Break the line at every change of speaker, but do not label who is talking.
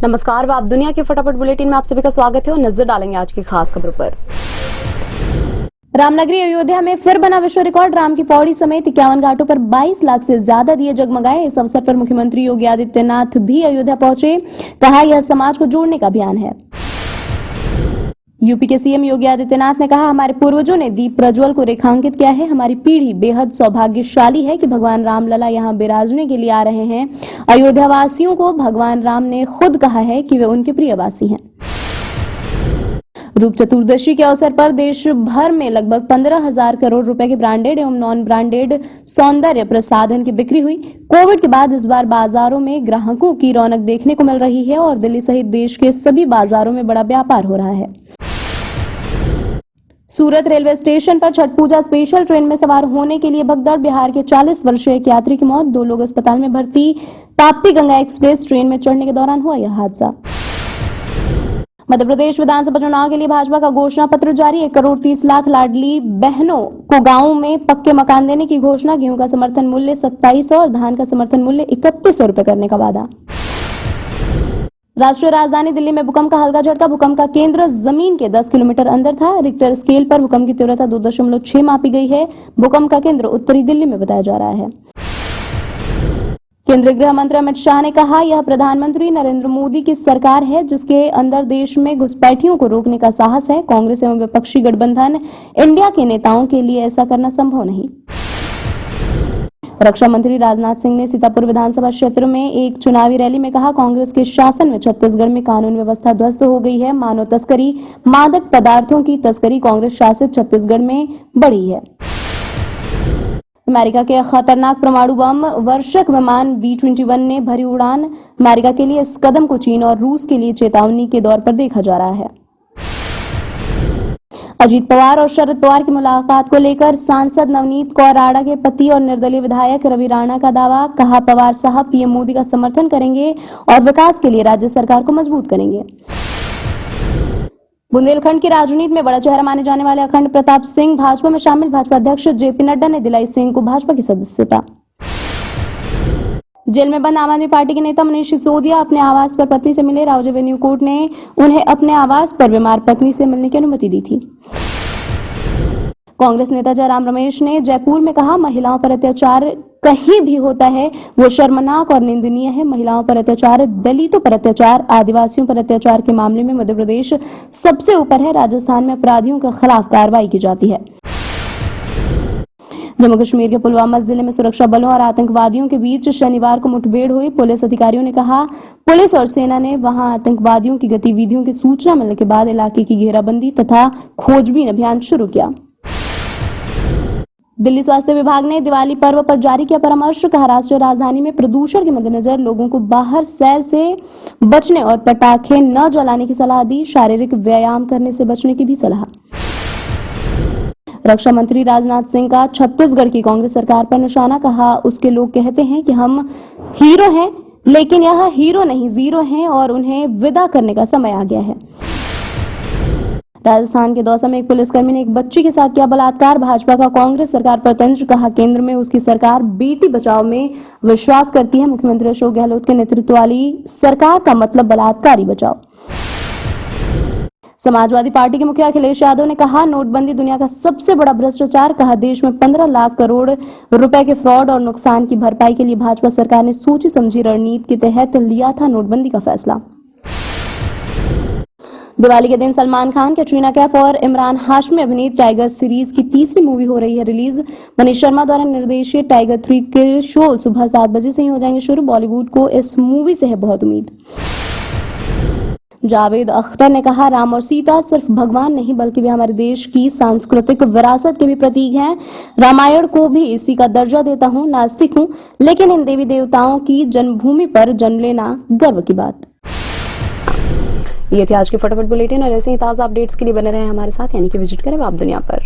नमस्कार, आप दुनिया के फटाफट बुलेटिन में आप सभी का स्वागत है और नजर डालेंगे आज की खास खबरों पर। रामनगरी अयोध्या में फिर बना विश्व रिकॉर्ड। राम की पौड़ी समेत 51 घाटों पर 22 लाख से ज्यादा दिए जगमगाए। इस अवसर पर मुख्यमंत्री योगी आदित्यनाथ भी अयोध्या पहुंचे। कहा, यह समाज को जोड़ने का अभियान है। यूपी के सीएम योगी आदित्यनाथ ने कहा, हमारे पूर्वजों ने दीप प्रज्वल को रेखांकित किया है। हमारी पीढ़ी बेहद सौभाग्यशाली है कि भगवान रामलला यहाँ विराजने के लिए आ रहे हैं। अयोध्या वासियों को भगवान राम ने खुद कहा है कि वे उनके प्रियवासी हैं। रूप चतुर्दशी के अवसर पर देश भर में लगभग 15,000 करोड़ रुपए के ब्रांडेड एवं नॉन ब्रांडेड सौंदर्य प्रसाधन की बिक्री हुई। कोविड के बाद इस बार बाजारों में ग्राहकों की रौनक देखने को मिल रही है और दिल्ली सहित देश के सभी बाजारों में बड़ा व्यापार हो रहा है। सूरत रेलवे स्टेशन पर छठ पूजा स्पेशल ट्रेन में सवार होने के लिए भगदड़। बिहार के 40 वर्षीय एक यात्री की मौत, 2 लोग अस्पताल में भर्ती। ताप्ती गंगा एक्सप्रेस ट्रेन में चढ़ने के दौरान हुआ यह हादसा। मध्य प्रदेश विधानसभा चुनाव के लिए भाजपा का घोषणा पत्र जारी। 1 करोड़ 30 लाख लाडली बहनों को गांवों में पक्के मकान देने की घोषणा। गेहूं का समर्थन मूल्य 2700 और धान का समर्थन मूल्य 3100 रुपए करने का वादा। राष्ट्रीय राजधानी दिल्ली में भूकंप का हल्का झटका। भूकंप का केंद्र जमीन के 10 किलोमीटर अंदर था। रिक्टर स्केल पर भूकंप की तीव्रता 2.6 मापी गई है। भूकंप का केंद्र उत्तरी दिल्ली में बताया जा रहा है। केंद्रीय गृह मंत्री अमित शाह ने कहा, यह प्रधानमंत्री नरेंद्र मोदी की सरकार है जिसके अंदर देश में घुसपैठियों को रोकने का साहस है। कांग्रेस एवं विपक्षी गठबंधन इंडिया के नेताओं के लिए ऐसा करना संभव नहीं। रक्षा मंत्री राजनाथ सिंह ने सीतापुर विधानसभा क्षेत्र में एक चुनावी रैली में कहा, कांग्रेस के शासन में छत्तीसगढ़ में कानून व्यवस्था ध्वस्त हो गई है। मानव तस्करी, मादक पदार्थों की तस्करी कांग्रेस शासित छत्तीसगढ़ में बढ़ी है। अमेरिका के खतरनाक परमाणु बम वर्षक विमान B-21 ने भरी उड़ान। अमेरिका के लिए इस कदम को चीन और रूस के लिए चेतावनी के दौर पर देखा जा रहा है। अजीत पवार और शरद पवार की मुलाकात को लेकर सांसद नवनीत कौर राणा के पति और निर्दलीय विधायक रवि राणा का दावा। कहा, पवार साहब पीएम मोदी का समर्थन करेंगे और विकास के लिए राज्य सरकार को मजबूत करेंगे। बुंदेलखंड की राजनीति में बड़ा चेहरा माने जाने वाले अखंड प्रताप सिंह भाजपा में शामिल। भाजपा अध्यक्ष जेपी नड्डा ने दिलाई सिंह को भाजपा की सदस्यता। जेल में बंद आम आदमी पार्टी के नेता मनीष सिसोदिया अपने आवास पर पत्नी से मिले। राउज एवेन्यू कोर्ट ने उन्हें अपने आवास पर बीमार पत्नी से मिलने की अनुमति दी थी। कांग्रेस नेता जयराम रमेश ने जयपुर में कहा, महिलाओं पर अत्याचार कहीं भी होता है वो शर्मनाक और निंदनीय है। महिलाओं पर अत्याचार, दलितों पर अत्याचार, आदिवासियों पर अत्याचार के मामले में मध्य प्रदेश सबसे ऊपर है। राजस्थान में अपराधियों के खिलाफ कार्रवाई की जाती है। जम्मू कश्मीर के पुलवामा जिले में सुरक्षा बलों और आतंकवादियों के बीच शनिवार को मुठभेड़ हुई। पुलिस अधिकारियों ने कहा, पुलिस और सेना ने वहां आतंकवादियों की गतिविधियों की सूचना मिलने के बाद इलाके की घेराबंदी तथा खोजबीन अभियान शुरू किया। दिल्ली स्वास्थ्य विभाग ने दिवाली पर्व पर जारी किया परामर्श। कहा, राष्ट्रीय राजधानी में प्रदूषण के मद्देनजर लोगों को बाहर सैर से बचने और पटाखे न जलाने की सलाह दी। शारीरिक व्यायाम करने से बचने की भी सलाह। रक्षा मंत्री राजनाथ सिंह का छत्तीसगढ़ की कांग्रेस सरकार पर निशाना। कहा, उसके लोग कहते हैं कि हम हीरो हैं, लेकिन यह हीरो नहीं जीरो हैं और उन्हें विदा करने का समय आ गया है। राजस्थान के दौसा में एक पुलिसकर्मी ने एक बच्ची के साथ किया बलात्कार। भाजपा का कांग्रेस सरकार पर तंज। कहा, केंद्र में उसकी सरकार बेटी बचाओ में विश्वास करती है। मुख्यमंत्री अशोक गहलोत के नेतृत्व वाली सरकार का मतलब बलात्कारी बचाओ। समाजवादी पार्टी के मुखिया अखिलेश यादव ने कहा, नोटबंदी दुनिया का सबसे बड़ा भ्रष्टाचार। कहा, देश में 15 लाख करोड़ रुपए के फ्रॉड और नुकसान की भरपाई के लिए भाजपा सरकार ने सोची समझी रणनीति के तहत लिया था नोटबंदी का फैसला। दिवाली के दिन सलमान खान, कैटरीना कैफ और इमरान हाशमी अभिनीत टाइगर सीरीज की तीसरी मूवी हो रही है रिलीज। मनीष शर्मा द्वारा निर्देशित टाइगर 3 के शो सुबह 7 बजे से ही हो जाएंगे शुरू। बॉलीवुड को इस मूवी से है बहुत उम्मीद। जावेद अख्तर ने कहा, राम और सीता सिर्फ भगवान नहीं बल्कि वे हमारे देश की सांस्कृतिक विरासत के भी प्रतीक हैं। रामायण को भी इसी का दर्जा देता हूं। नास्तिक हूं, लेकिन इन देवी देवताओं की जन्मभूमि पर जन्म लेना गर्व की बात। ये थी आज की फटाफट बुलेटिन और ऐसे ही ताज़ा अपडेट्स के लिए बने रहे हमारे साथ, यानी कि विजिट करें आप दुनिया पर।